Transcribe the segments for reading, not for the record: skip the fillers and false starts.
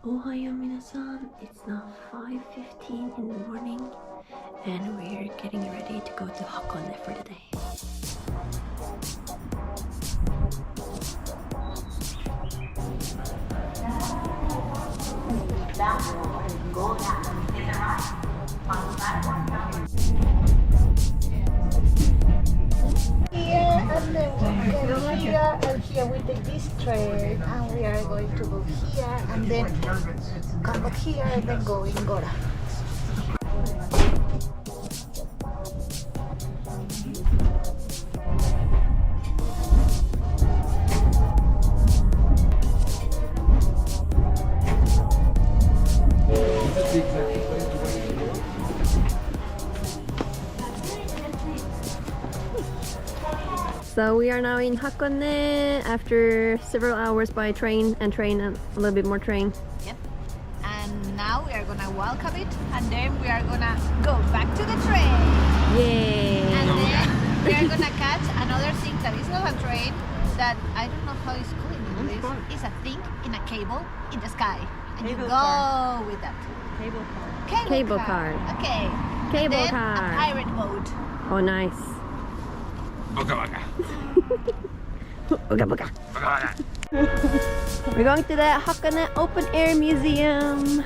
Ohayo minasan, it's now 5:15 in the morning and we're getting ready to go to Hakone for the day. Here and then here and here we take this train and we are going to go here and then come back here and then go in Gora. So we are now in Hakone after several hours by train and a little bit more train. Yep. And now we are gonna walk a bit and then we are gonna go back to the train. Yay! And then we are gonna catch another thing that is not a train that I don't know how it's called in English. It's a thing in a cable in the sky. And you go with that. Cable car. Okay. Cable and then car. a pirate boat. Oh, nice. Boga boga. Boga boga. Boga boga. We're going to the Hakone Open Air Museum.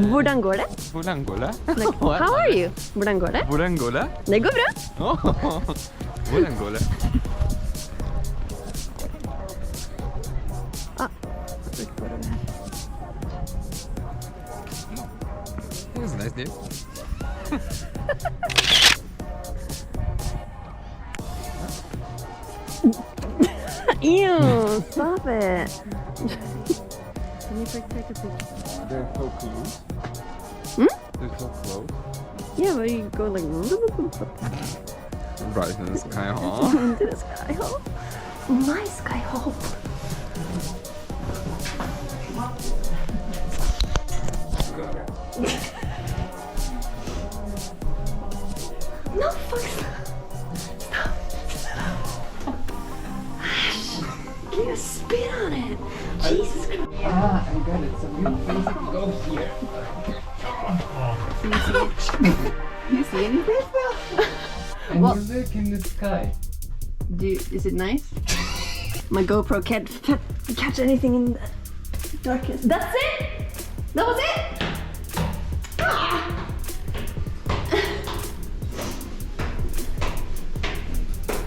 Hvordan går det? Hvordan går det? Like, how are you? Hvordan går det? Hvordan går det? Det går bra. Hvordan går det? Ah. That's a nice name. Ew, stop it. Can you take a picture? They're so close. Hmm? They're so close. Yeah, but you go like Right in the sky, huh? into the sky hole. My sky hole. No, fuck. Stop. Ash, you spit on it. Jesus Christ. Ah, I got it. So you basically go here. You see anything? And Well- you look in the sky. Is it nice? My GoPro can't catch anything in the darkness. That's it? That was it? Ah!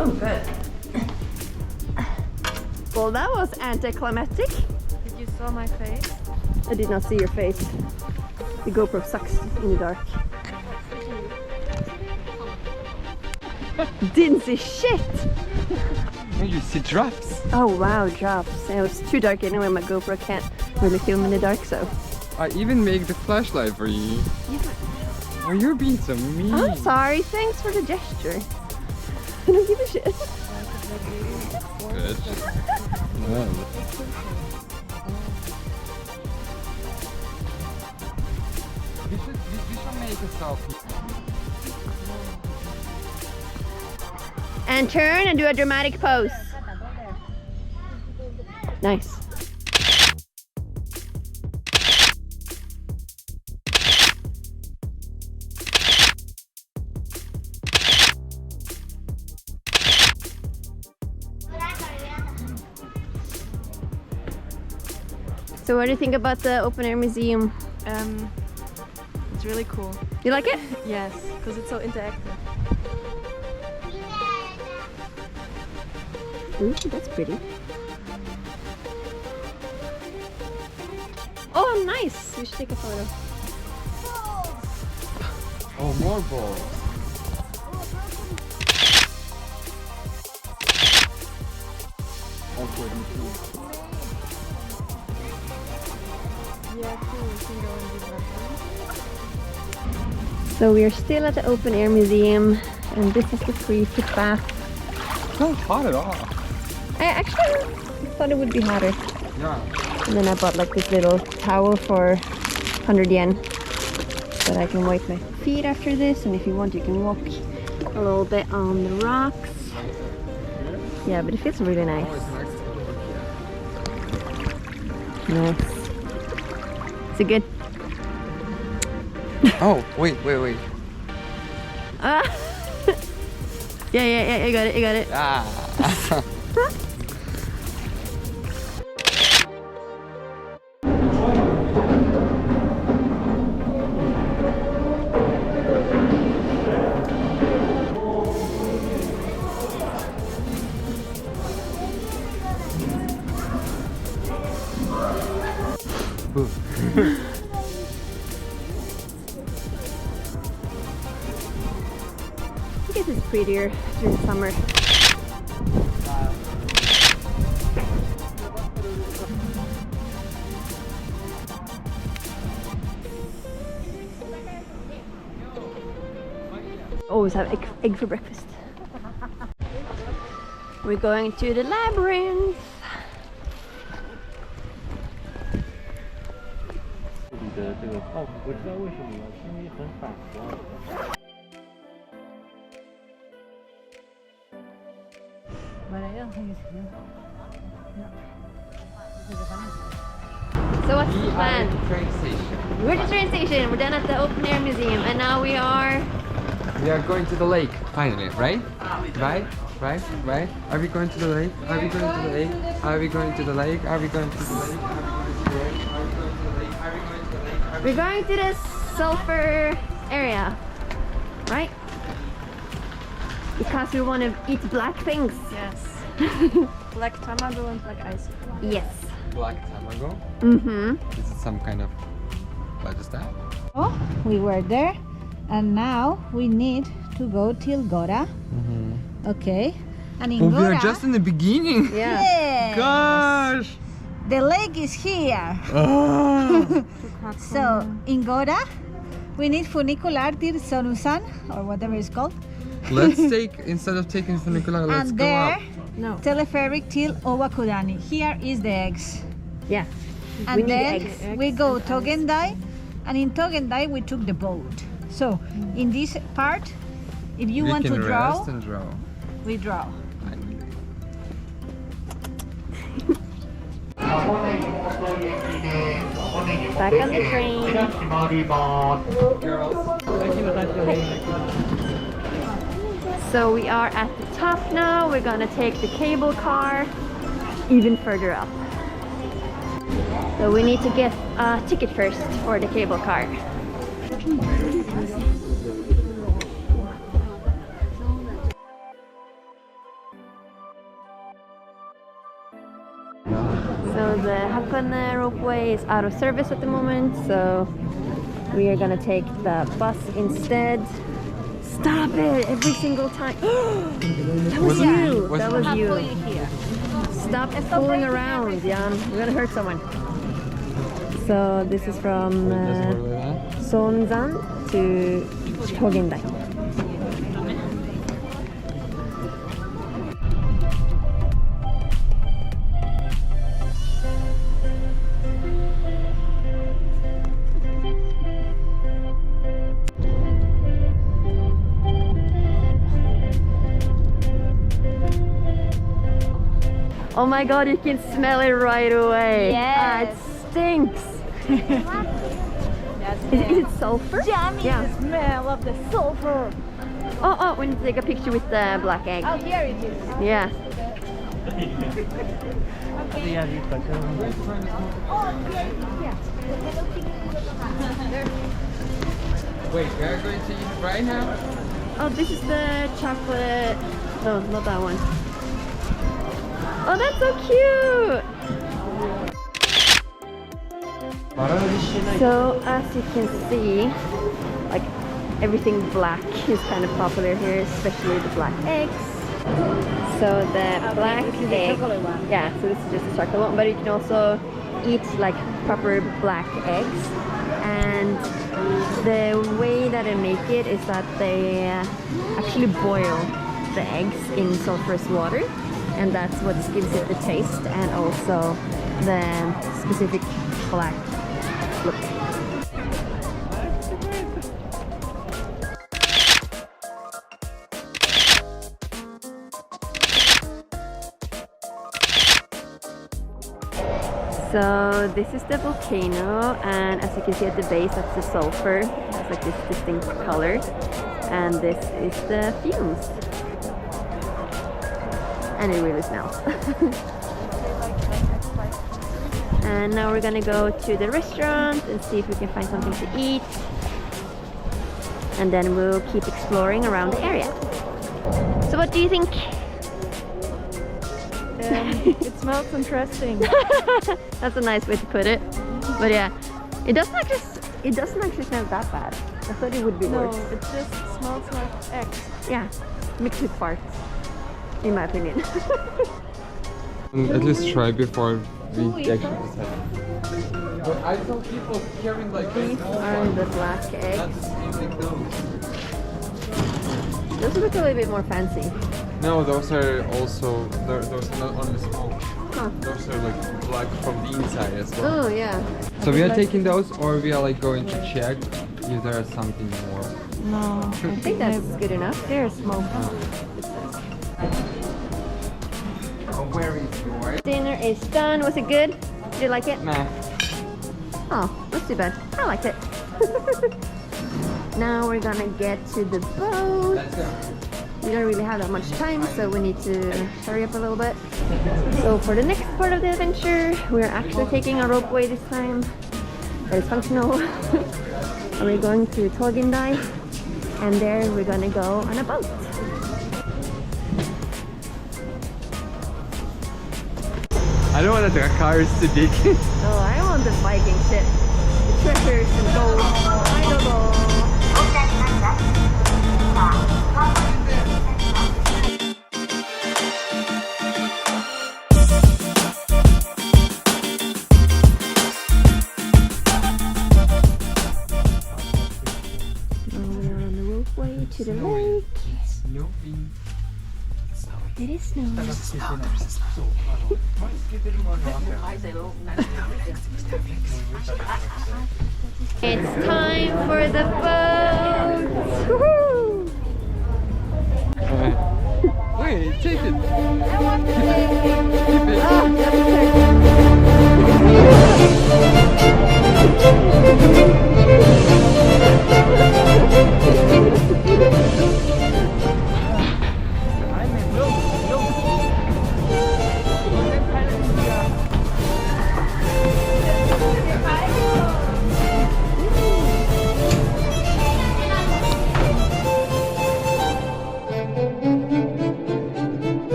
Oh, good. Well, that was anticlimactic. Did you saw my face? I did not see your face. The GoPro sucks in the dark. Didn't see shit! Oh, you see drops. Oh wow, drops. It was too dark anyway, my GoPro can't really film in the dark, so. I even make the flashlight for you. Oh, you're being so mean. I'm sorry, thanks for the gesture. I don't give a shit. Good. Well. We should make a selfie. And turn and do a dramatic pose. Nice. So what do you think about the open air museum? It's really cool. You like it? Yes, because it's so interactive. Ooh, that's pretty. Oh, nice! We should take a photo. Oh, more balls. Yeah, cool. We can go and do that. So we are still at the open air museum, and this is the free footbath. It's not hot at all. I actually thought it would be hotter. Yeah. And then I bought like this little towel for 100 yen. But I can wipe my feet after this, and if you want you can walk a little bit on the rocks. Yeah, but it feels really nice. Oh, it's nice. Nice. Is it good? Oh, wait. Ah! yeah, you got it. Ah. I guess it's prettier during summer. Always have egg for breakfast. We're going to the labyrinth. So what's the plan? Train station. We're at the train station. We're done at the open air museum, and now we are. We are going to the lake, finally, right? Right? Are we going to the lake? Are we going to the lake? Are we going to the lake? Are we going to the lake? We're going to the sulphur area, right? Because we want to eat black things. Yes. Black tamago and black ice. Yes. Black tamago? Mm-hmm. Is it some kind of... What is that? Oh, we were there, and now we need to go till Gora. Okay. And in Oh, we Gora, are just in the beginning! Yeah. yes, Gosh! the lake is here. Oh. So in Gora, we need funicular till Sonusan, or whatever it's called. Let's take, instead of taking funicular, let's And go there, up. No. telepheric till Ōwakudani. Here is the eggs. Yeah. And We need then eggs. we go Togendai, and in Togendai we took the boat. So in this part, if you We want can to draw, rest and draw. we draw. Finally. Back on the train. So we are at the top now. We're gonna take the cable car even further up. So we need to get a ticket first for the cable car. So the Hakone ropeway is out of service at the moment, so we are gonna take the bus instead. Stop it! Every single time. That was you! Was That it? was you. Here. Stop fooling around, Jan. You're gonna hurt someone. So this is from Sonsan to Togendai. Oh my god, you can smell it right away. Yes. It stinks. Is it sulphur? Yummy Yeah. smell of the sulphur. Oh, we need to take a picture with the black egg. Oh, here it is. Yeah. Wait, we are going to eat right now? Oh, this is the chocolate. No, not that one. Oh, that's so cute! So, as you can see, like everything black is kind of popular here, especially the black eggs. So the black egg, yeah, so this is just a chocolate one, but you can also eat like proper black eggs. And the way that they make it is that they actually boil the eggs in sulphurous water, and that's what gives it the taste and also the specific black look. So this is the volcano, and as you can see at the base, that's the sulphur. It's like this distinct color, and this is the fumes. And it really smells. And now we're gonna go to the restaurant and see if we can find something to eat. And then we'll keep exploring around the area. So what do you think? It smells interesting. That's a nice way to put it. But yeah, it doesn't actually smell that bad. I thought it would be No, worse. it just smells like eggs. Yeah, mixed with farts, in my opinion. At least try before we actually decide. But I saw people carrying like These are the black eggs. Those look a little bit more fancy. No, those are also those are not only small. Huh. Those are like black from the inside as well. Oh yeah. So we are taking those, or we are like going to check if there is something more. No, I think that's good enough. they're smoked. Where is yours? Dinner is done. Was it good? Did you like it? Nah. Oh, that's too bad. I liked it. Now we're gonna get to the boat. Let's go. We don't really have that much time, so we need to hurry up a little bit. So for the next part of the adventure, we're actually taking a ropeway this time. That is functional. And we're going to Torgendai, and there we're gonna go on a boat. I don't want the car is too big. Oh, I want the Viking shit. The treasures and gold. I don't know. To the lake. It is snowing. It's time for the boat. Woohoo! Wait, take it. I want to take it. Keep it. Oh,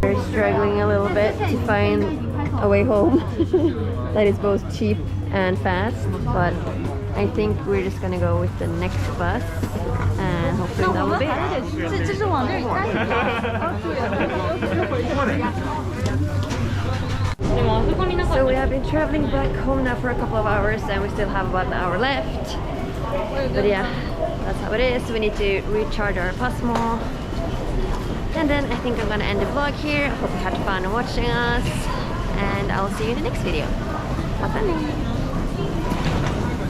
We're struggling a little bit to find a way home that is both cheap and fast, but I think we're just gonna go with the next bus and hopefully that will be it. So we have been traveling back home now for a couple of hours and we still have about an hour left. But yeah, that's how it is. We need to recharge our Pasmo. And then I think I'm gonna end the vlog here. I hope you had fun watching us, and I'll see you in the next video. Bye.